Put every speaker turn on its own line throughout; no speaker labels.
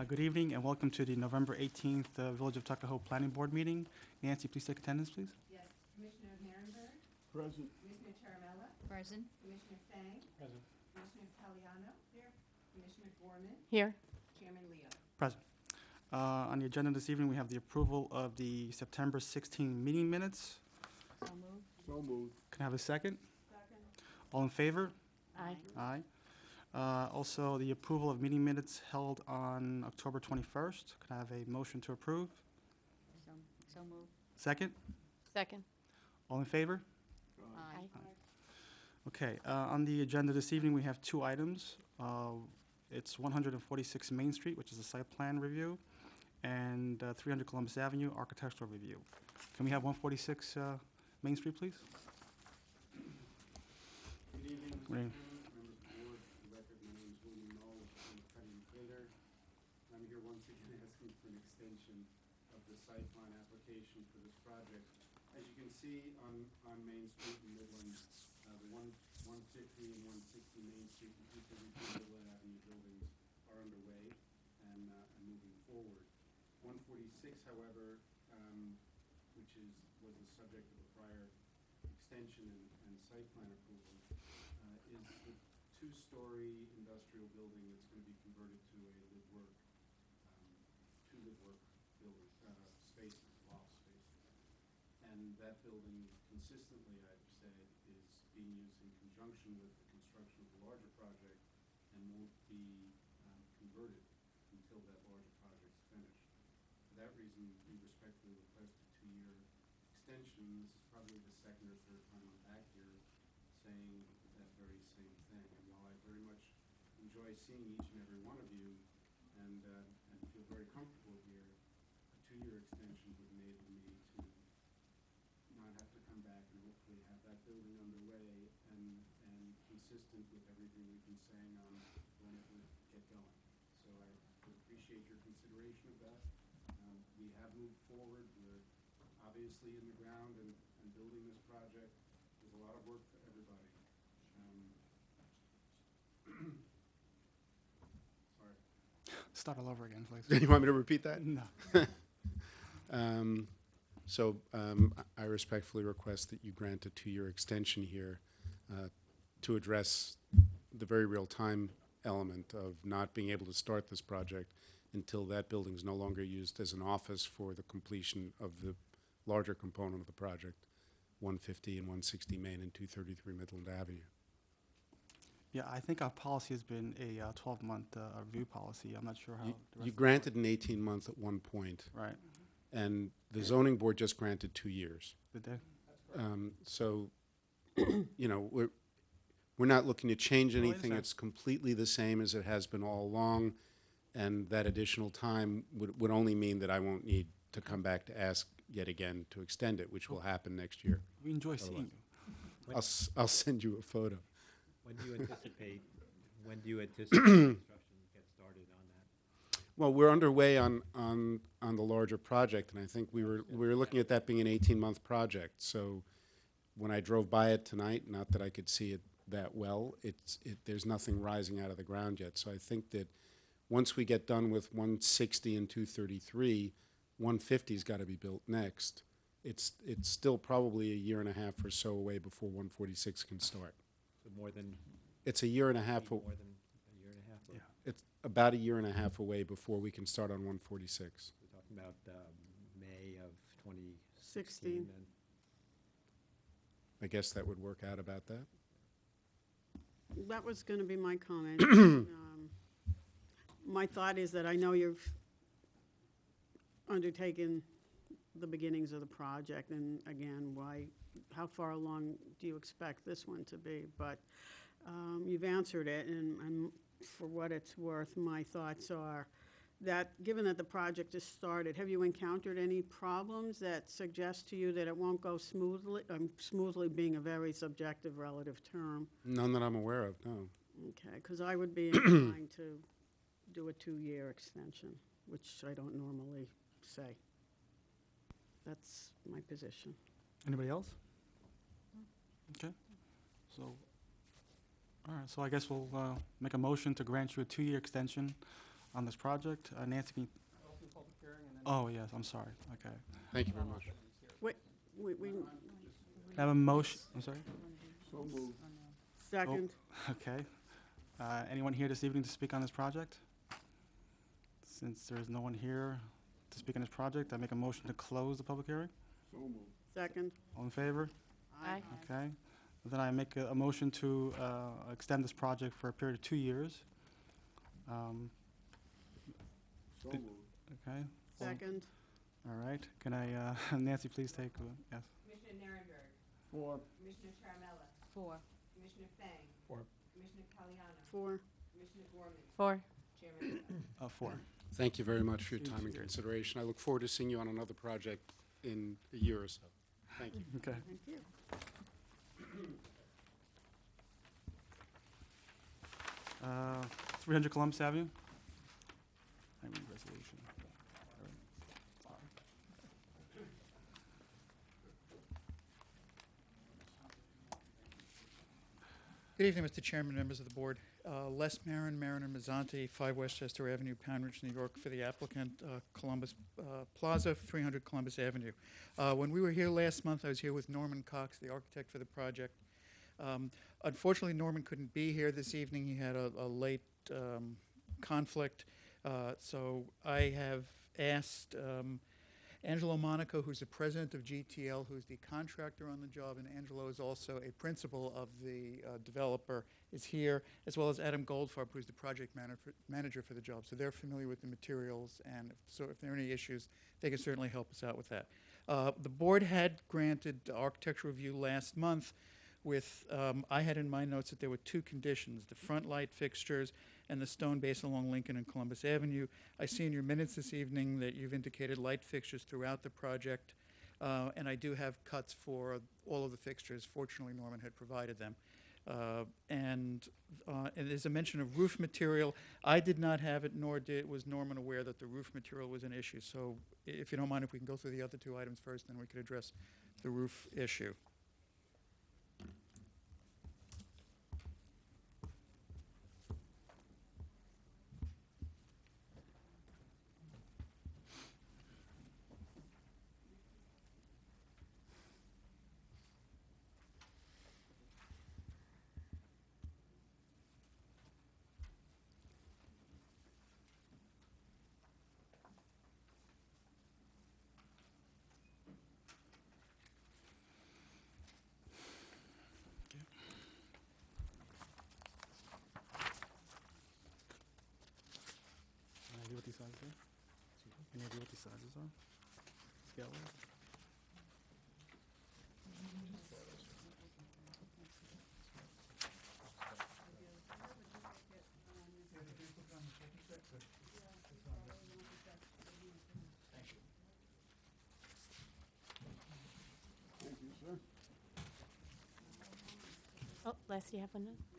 Good evening and welcome to the November 18th Village of Tuckahoe Planning Board meeting. Nancy, please take attendance, please.
Yes, Commissioner Nierenberg,
Present.
Commissioner Taramella,
Present.
Commissioner Fang,
Present.
Commissioner Taliano, here, Commissioner Gorman,
Here.
Chairman Leo.
Present. On the agenda this evening, we have the approval of the September 16 meeting minutes.
So moved.
So moved.
Can I have a second?
Second.
All in favor?
Aye.
Aye. Also, the approval of meeting minutes held on October 21st. Can I have a motion to approve?
So moved.
Second?
Second.
All in favor?
Aye.
Okay, on the agenda this evening, we have two items. It's 146 Main Street, which is a site plan review, and 300 Columbus Avenue, architectural review. Can we have 146 Main Street, please?
Good evening, Mr.
Good evening.
Chairman, members of the board. For the record, my name is William Knoll from the Cutting Creator. I'm here once again asking for an extension of the site plan application for this project. As you can see on Main Street in Midland, the 150 and 160 Main Street and 233 Midland Avenue buildings are underway and moving forward. 146, however, which was the subject of a prior extension and site plan approval, is the two-story industrial building that's going to be converted to a live-work, two live-work building spaces, loft spaces. And that building, consistently, I've said, is being used in conjunction with the construction of the larger project and won't be converted until that larger project's finished. For that reason, we respectfully request a 2-year extension. This is probably the second or third time I'm back here saying that very same thing. And while I very much enjoy seeing each and every one of you and feel very comfortable here, a 2-year extension would enable me to not have to come back and hopefully have that building underway and consistent with everything we've been saying on when it would get going. So I would appreciate your consideration of that. We have moved forward. We're obviously in the ground and building this project. There's a lot of work for everybody. Sorry.
Start all over again, please.
You want me to repeat that?
No.
I respectfully request that you grant a 2-year extension here to address the very real time element of not being able to start this project until that building is no longer used as an office for the completion of the larger component of the project, 150 and 160 Main and 233 Midland Avenue.
Yeah, I think our policy has been a 12-month review policy. I'm not sure how.
You granted an 18-month at one point,
Right.
and the zoning board just granted 2 years.
Did they?
So, you know, we're not looking to change
I
anything.
understand.
It's completely the same as it has been all along, and that additional time would only mean that I won't need to come back to ask yet again to extend it, which will happen next year.
We enjoy seeing you.
I'll send you a photo.
When do you anticipate construction get started on that?
Well, we're underway on the larger project, and I think we were looking at that being an 18-month project. So when I drove by it tonight, not that I could see it that well, there's nothing rising out of the ground yet. So I think that once we get done with 160 and 233, 150's got to be built next. It's still probably a year and a half or so away before 146 can start.
So more than,
It's a year and a half.
more than a year and a half? Or
Yeah.
It's about a year and a half away before we can start on 146.
we're talking about May of 2016
16.
then?
I guess that would work out about that.
That was going to be my comment. My thought is that I know you've undertaken the beginnings of the project, and again, how far along do you expect this one to be? But you've answered it, and for what it's worth, my thoughts are that, given that the project is started, have you encountered any problems that suggest to you that it won't go smoothly? Smoothly being a very subjective relative term.
None that I'm aware of, no.
Okay, because I would be inclined to do a 2-year extension, which I don't normally say. That's my position.
Anybody else? Okay. So, all right. So I guess we'll make a motion to grant you a 2-year extension on this project. Nancy, can you? Oh, yes, I'm sorry. Okay.
Thank you very much.
Wait, we,
Can I have a motion? I'm sorry?
second,
Okay. Anyone here this evening to speak on this project? Since there is no one here to speak on this project, I make a motion to close the public hearing.
second.
All in favor?
Aye.
Okay. Then I make a motion to extend this project for a period of 2 years. Okay.
Second,
All right. Can I, Nancy, please take, yes.
Commissioner Narenberg.
Four.
Commissioner Charamella.
4.
Commissioner Fang.
4.
Commissioner Caliano.
4.
Commissioner Gorman.
4.
Chairman Liao.
4.
Thank you very much for your time and consideration. I look forward to seeing you on another project in a year or so. Thank you.
Okay.
Thank you.
300 Columbus Avenue. I read resolution.
Good evening, Mr. Chairman, members of the board. Les Marin, Marin and Mazzanti, 5 Westchester Avenue, Pound Ridge, New York, for the applicant, Columbus Plaza, 300 Columbus Avenue. When we were here last month, I was here with Norman Cox, the architect for the project. Unfortunately, Norman couldn't be here this evening. He had a late conflict. So I have asked Angelo Monaco, who's the president of GTL, who's the contractor on the job, and Angelo is also a principal of the developer, is here, as well as Adam Goldfarb, who's the project manager for the job. So they're familiar with the materials, and if there are any issues, they can certainly help us out with that. The board had granted architectural review last month with, I had in my notes that there were 2 conditions, the front light fixtures and the stone base along Lincoln and Columbus Avenue. I see in your minutes this evening that you've indicated light fixtures throughout the project, and I do have cuts for all of the fixtures. Fortunately, Norman had provided them. And there's a mention of roof material. I did not have it, nor was Norman aware that the roof material was an issue. So if you don't mind, if we can go through the other 2 items first, then we could address the roof issue.
Any idea what these sizes are? Any idea what these sizes are? Scale wise?
Oh, Les, do you have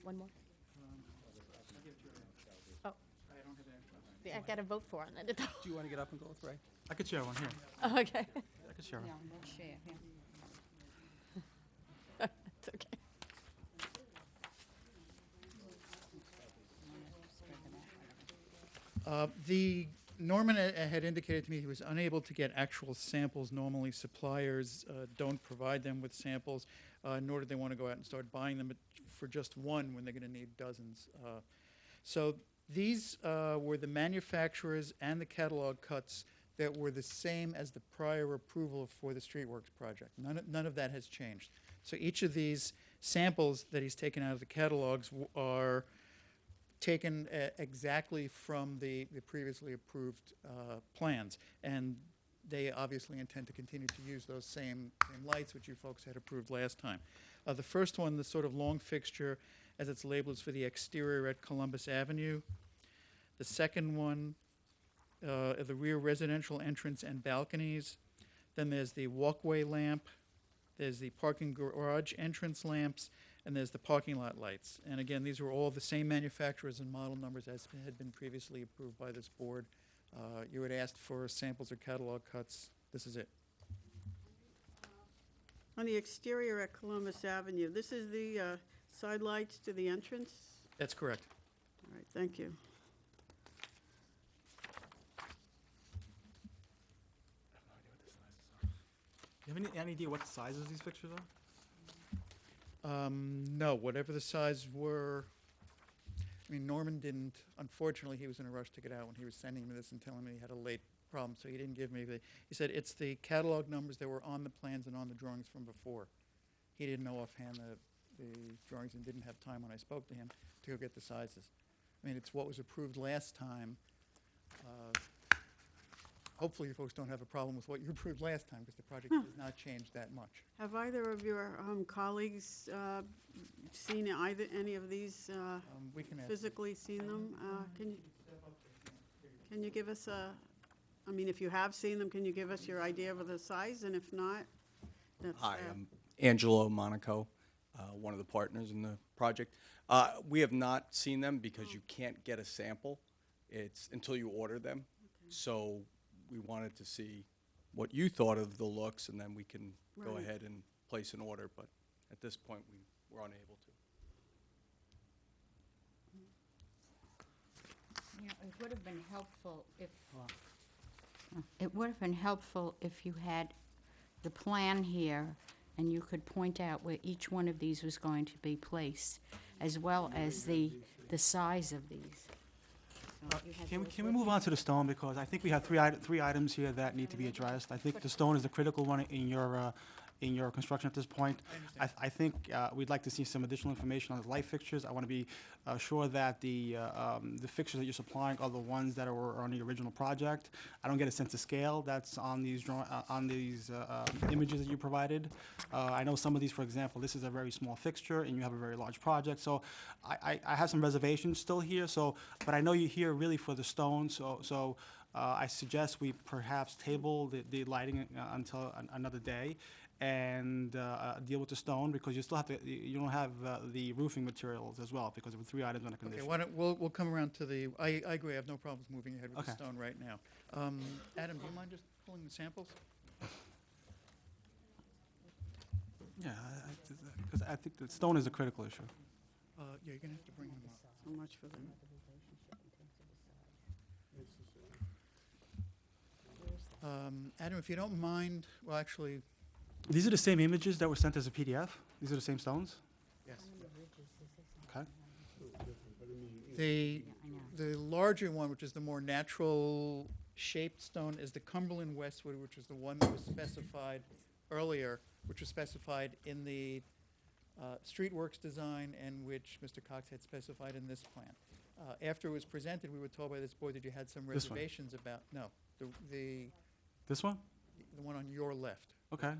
one more? Oh. I got a vote for on that.
Do you want to get up and go through?
I could share one here.
Oh, okay.
I could share one.
we'll share,
It's okay.
Norman had indicated to me he was unable to get actual samples. Normally, suppliers don't provide them with samples, nor do they want to go out and start buying them for just one when they're going to need dozens. So these were the manufacturers and the catalog cuts that were the same as the prior approval for the Streetworks project. None of that has changed. So each of these samples that he's taken out of the catalogs are taken exactly from the previously approved plans. And they obviously intend to continue to use those same lights which you folks had approved last time. The first one, the sort of long fixture, as it's labeled, is for the exterior at Columbus Avenue. The second one, the rear residential entrance and balconies. Then there's the walkway lamp. There's the parking garage entrance lamps. And there's the parking lot lights. And again, these were all the same manufacturers and model numbers as had been previously approved by this board. You had asked for samples or catalog cuts. This is it.
On the exterior at Columbus Avenue, this is the side lights to the entrance?
That's correct.
All right, thank you.
have any idea what sizes these fixtures are?
No, whatever the size were, I mean, Norman didn't, unfortunately, he was in a rush to get out when he was sending me this and telling me he had a late problem, so he didn't give me he said it's the catalog numbers that were on the plans and on the drawings from before. He didn't know offhand the drawings and didn't have time when I spoke to him to go get the sizes. I mean, it's what was approved last time. Hopefully you folks don't have a problem with what you approved last time, because the project has not changed that much.
Have either of your colleagues seen any of these,
We can ask.
physically seen them? Can you give us I mean, if you have seen them, can you give us your idea of the size? And if not, that's...
Hi, I'm Angelo Monaco, one of the partners in the project. We have not seen them because you can't get a sample. It's until you order them. So we wanted to see what you thought of the looks, and then we can go
Right.
ahead and place an order. But at this point, we were unable to.
You know, it would have been helpful if, it would have been helpful if you had the plan here and you could point out where each one of these was going to be placed, as well as the size of these. So you have those
Can we
with
move
you?
on to the stone, because I think we have three items here that need to be addressed. I think the stone is the critical one in your construction at this point. I think we'd like to see some additional information on the light fixtures. I want to be sure that the fixtures that you're supplying are the ones that are on the original project. I don't get a sense of scale that's on these images that you provided. I know some of these, for example, this is a very small fixture and you have a very large project. So I have some reservations still here. But I know you're here really for the stone. So I suggest we perhaps table the lighting until another day and deal with the stone, because you don't have the roofing materials as well, because of the 3 items on the
Okay,
condition.
why don't, we'll come around to the, I agree, I have no problems moving ahead with the
Okay.
stone right now. Adam, do you mind just pulling the samples?
Yeah, because I think the stone is a critical issue.
Yeah, you're gonna have to bring them up.
So much for them.
Adam, if you don't mind, well, actually,
These are the same images that were sent as a PDF? These are the same stones?
yes.
Okay.
The,
I know.
the larger one, which is the more natural shaped stone, is the Cumberland Westwood, which is the one that was specified earlier, which was specified in the streetworks design and which Mr. Cox had specified in this plan. After it was presented, we were told by this board that you had some
This one?
reservations about, no, the
This one?
one on your left.
Okay.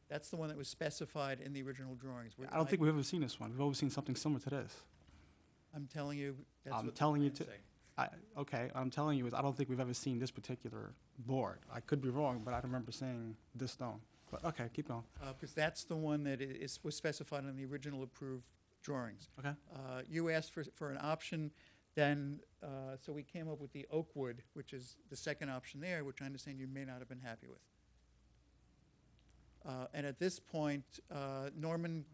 That's the one that was specified in the original drawings.
I don't think we've ever seen this one. We've always seen something similar to this.
I'm telling you, that's
I'm
what the
telling you
plans
to-
say.
Okay, I'm telling you, I don't think we've ever seen this particular board. I could be wrong, but I don't remember seeing this stone. But, okay, keep going.
Because that's the one that was specified in the original approved drawings.
Okay?
You asked for an option, then, so we came up with the oak wood, which is the second option there, which I understand you may not have been happy with. And at this point, Norman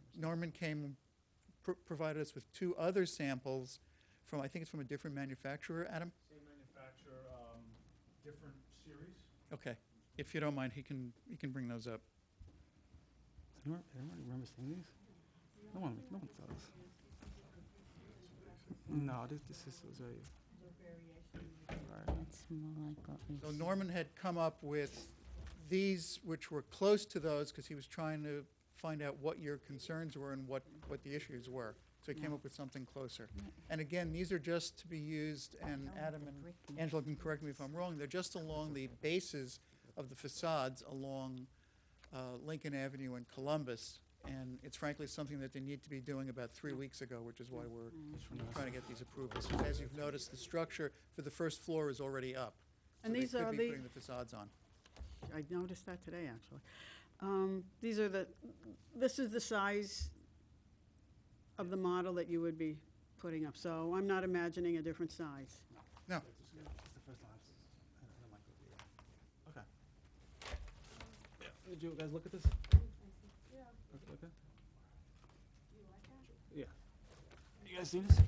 came, provided us with 2 other samples from, I think it's from a different manufacturer, Adam?
Same manufacturer, different series.
Okay. If you don't mind, he can bring those up.
Anyone remember seeing these? No one does. No, this was a... Right.
It's more like what we.
So Norman had come up with these, which were close to those, because he was trying to find out what your concerns were and what the issues were. So he came up with something closer. And again, these are just to be used, and Adam and Angela can correct me if I'm wrong, they're just along the bases of the facades along Lincoln Avenue and Columbus. And it's frankly something that they need to be doing about 3 weeks ago, which is why we're trying to get these approvals. As you've noticed, the structure for the first floor is already up.
And
So
these
they
are
could be
the-
putting the facades on.
I noticed that today, actually. These are this is the size of the model that you would be putting up. So I'm not imagining a different size.
No.
It's the first time I've seen this. I don't like the video. Okay. Did you guys look at this? Okay. Yeah. You guys seen this? I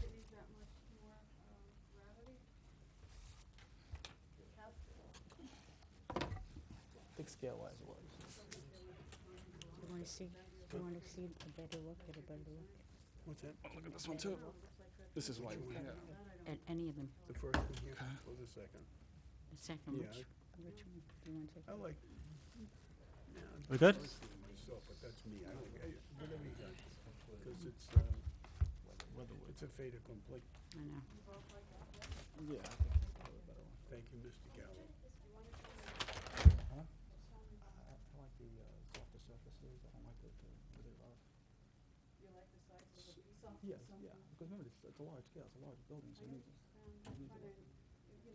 think scale-wise it was.
see, do you want to see a better look, get a better look
What's that?
Look at this one too. This is white, yeah.
at any of them?
The first one here, or the second?
The second,
Yeah,
which one do you want to take?
I like.
We good?
Myself, but that's me, I like, whatever you got, because it's a fait accompli.
I know.
Yeah.
Thank you, Mr. Gallo.
I like the softer surfaces. I don't like the really rough.
You like the size of the soft?
Yeah, yeah. Because remember, it's a large scale. It's a large building, so it needs.
You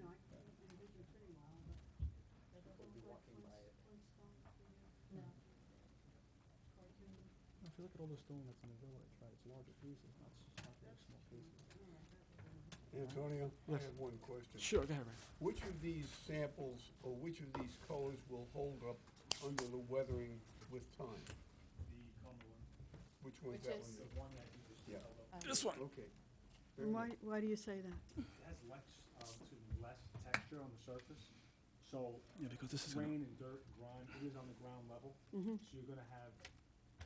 know, I can envision it pretty well, but they don't look like Flintstone to you. No. Cartoon.
If you look at all the stone that's in the village, right, it's larger pieces, not really small pieces.
Antonio, I
Yes.
have one question.
Sure, go ahead, Ray.
Which of these samples, or which of these colors will hold up under the weathering with time?
The Cumberland,
Which one's
Which
that
is-
one?
the one that you just
Yeah.
held up,
This one.
Okay. Very
And
good.
why do you say that?
it has less texture on the surface, so
Yeah, because this is gonna.
rain and dirt, grime, it is on the ground level,
Mm-hmm.
so you're gonna have,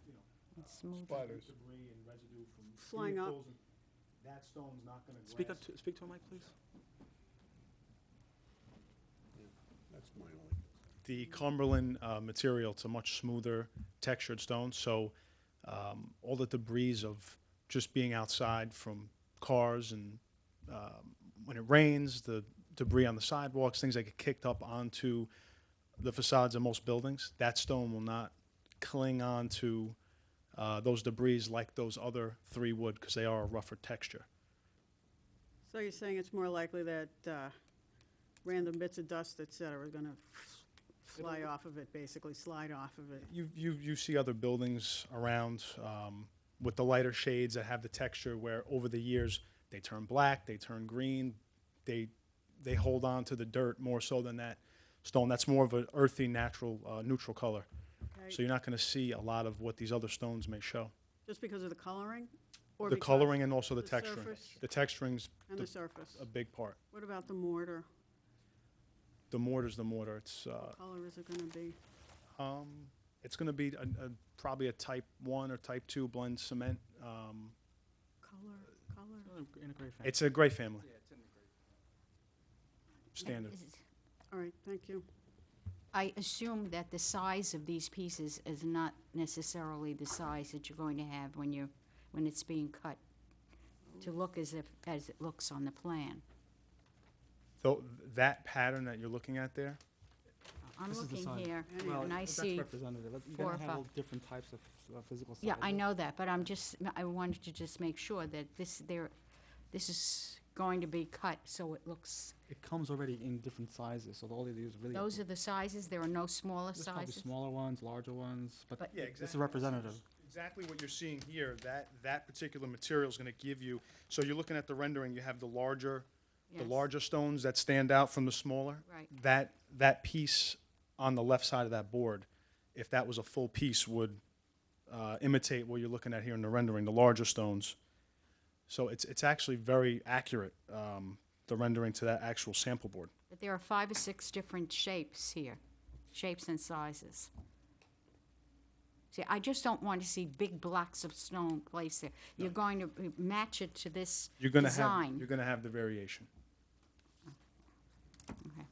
you know,
It's smooth.
Spiders.
debris and residue from
Flying up.
vehicles, and that stone's not gonna
Speak up.
grass.
Speak to a mic, please.
That's my only.
The Cumberland material, it's a much smoother textured stone, so all the debris of just being outside from cars and when it rains, the debris on the sidewalks, things that get kicked up onto the facades of most buildings, that stone will not cling on to those debris like those other three would, because they are a rougher texture.
So you're saying it's more likely that random bits of dust, et cetera, are gonna fly off of it, basically slide off of it?
You see other buildings around with the lighter shades that have the texture where over the years they turn black, they turn green, they hold on to the dirt more so than that stone. That's more of an earthy, natural, neutral color.
Okay?
So you're not going to see a lot of what these other stones may show.
Just because of the coloring? Or
The
because
coloring and also the
the
texturing.
surface
The texturing's
and the surface?
a big part.
What about the mortar?
The mortar's the mortar. It's
What color is it gonna be?
it's going to be probably a type 1 or type 2 blend cement.
Color?
In a gray family.
It's a gray family,
Yeah, it's in the grade.
standard.
All right, thank you.
I assume that the size of these pieces is not necessarily the size that you're going to have when it's being cut, to look as it looks on the plan.
So that pattern that you're looking at there,
I'm
This is the
looking
size.
here,
Well,
and I
that's
see,
representative. You're
4 or
gonna have all
5.
different types of physical sizes.
yeah, I know that, but I wanted to just make sure that this is going to be cut so it looks,
It comes already in different sizes, so all they do is really.
those are the sizes, there are no smaller
There's probably
sizes?
smaller ones, larger ones, but
But-
yeah,
this is representative.
Exactly what you're seeing here, that particular material is going to give you, so you're looking at the rendering, you have the larger
Yes.
stones that stand out from the smaller.
Right.
That piece on the left side of that board, if that was a full piece, would imitate what you're looking at here in the rendering, the larger stones. So it's actually very accurate, the rendering to that actual sample board.
But there are 5 or 6 different shapes here, shapes and sizes. See, I just don't want to see big blocks of stone placed there. You're going to match it to this
You're going to
design.
have the variation.
Okay.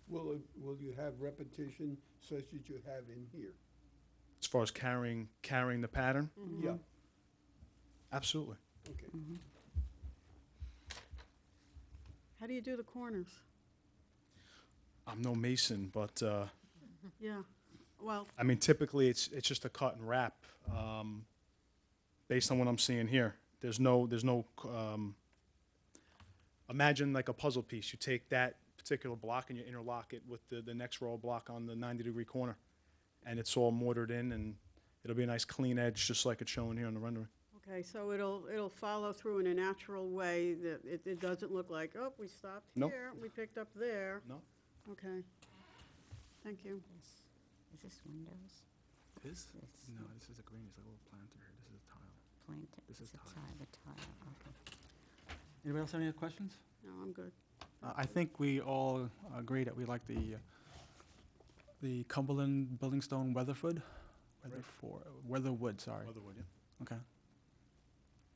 Will you have repetition such as you have in here?
As far as carrying the pattern,
Yeah,
absolutely.
okay.
How do you do the corners?
I'm no mason, but
Yeah, well,
I mean, typically it's just a cut and wrap, based on what I'm seeing here. There's no, imagine like a puzzle piece. You take that particular block and you interlock it with the next row of block on the 90-degree corner. And it's all mortared in, and it'll be a nice clean edge, just like it's shown here on the rendering.
okay, so it'll follow through in a natural way, that it doesn't look like, oh, we stopped
Nope.
here, we picked up there.
No?
Okay, thank you.
Is this windows?
This?
This
No, this is a green. It's a little planter here. This is a tile.
plant,
This
it's
is
a
tile.
tile, the tile, okay.
Anybody else have any other questions?
No, I'm good.
I think we all agree that we like the The Cumberland Building Stone Weatherford? Weatherwood, sorry.
Weatherwood, yeah.
Okay.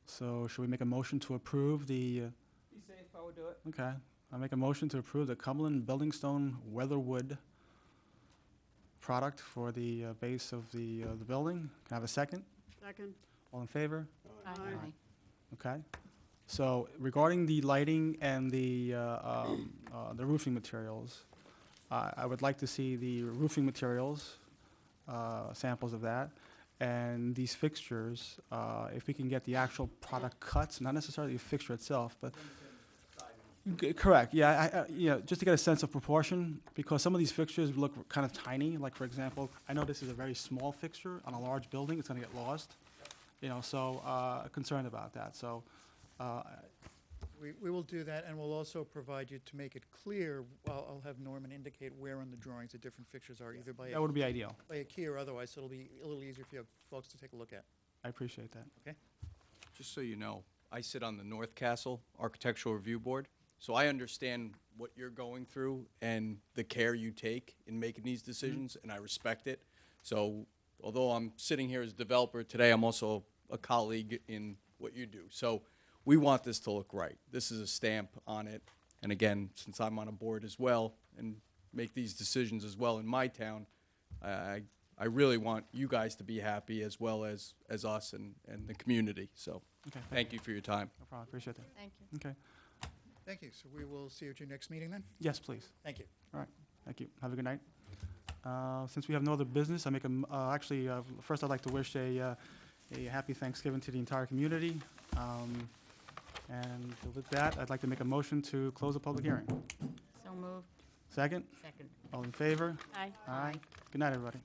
So should we make a motion to approve the,
Be safe, I would do it.
okay, I make a motion to approve the Cumberland Building Stone Weatherwood product for the base of the building. Can I have a second?
Second?
All in favor?
Aye.
Aye.
Okay. So regarding the lighting and the roofing materials, I would like to see the roofing materials, samples of that, and these fixtures, if we can get the actual product cuts, not necessarily the fixture itself, but. Correct, yeah, just to get a sense of proportion, because some of these fixtures look kind of tiny, like, for example, I know this is a very small fixture on a large building, it's gonna get lost, so, concerned about that, so,
We will do that, and we'll also provide you to make it clear, I'll have Norman indicate where on the drawings the different fixtures are, either
that would be ideal.
by a key or otherwise, so it'll be a little easier for you folks to take a look at.
I appreciate that.
Just so you know, I sit on the North Castle Architectural Review Board, so I understand what you're going through and the care you take in making these decisions, and I respect it. So although I'm sitting here as a developer today, I'm also a colleague in what you do. So we want this to look right. This is a stamp on it. And again, since I'm on a board as well and make these decisions as well in my town, I really want you guys to be happy as well as us and the community. So
Okay,
thank you for your time.
No problem, appreciate that.
Thank you.
Okay,
Thank you, so we will see you at your next meeting then?
yes, please.
Thank you.
Thank you. Have a good night. Since we have no other business, I make first I'd like to wish a happy Thanksgiving to the entire community. And with that, I'd like to make a motion to close the public hearing.
So moved.
Second?
Second.
All in favor?
Aye.
Aye. Good night, everybody.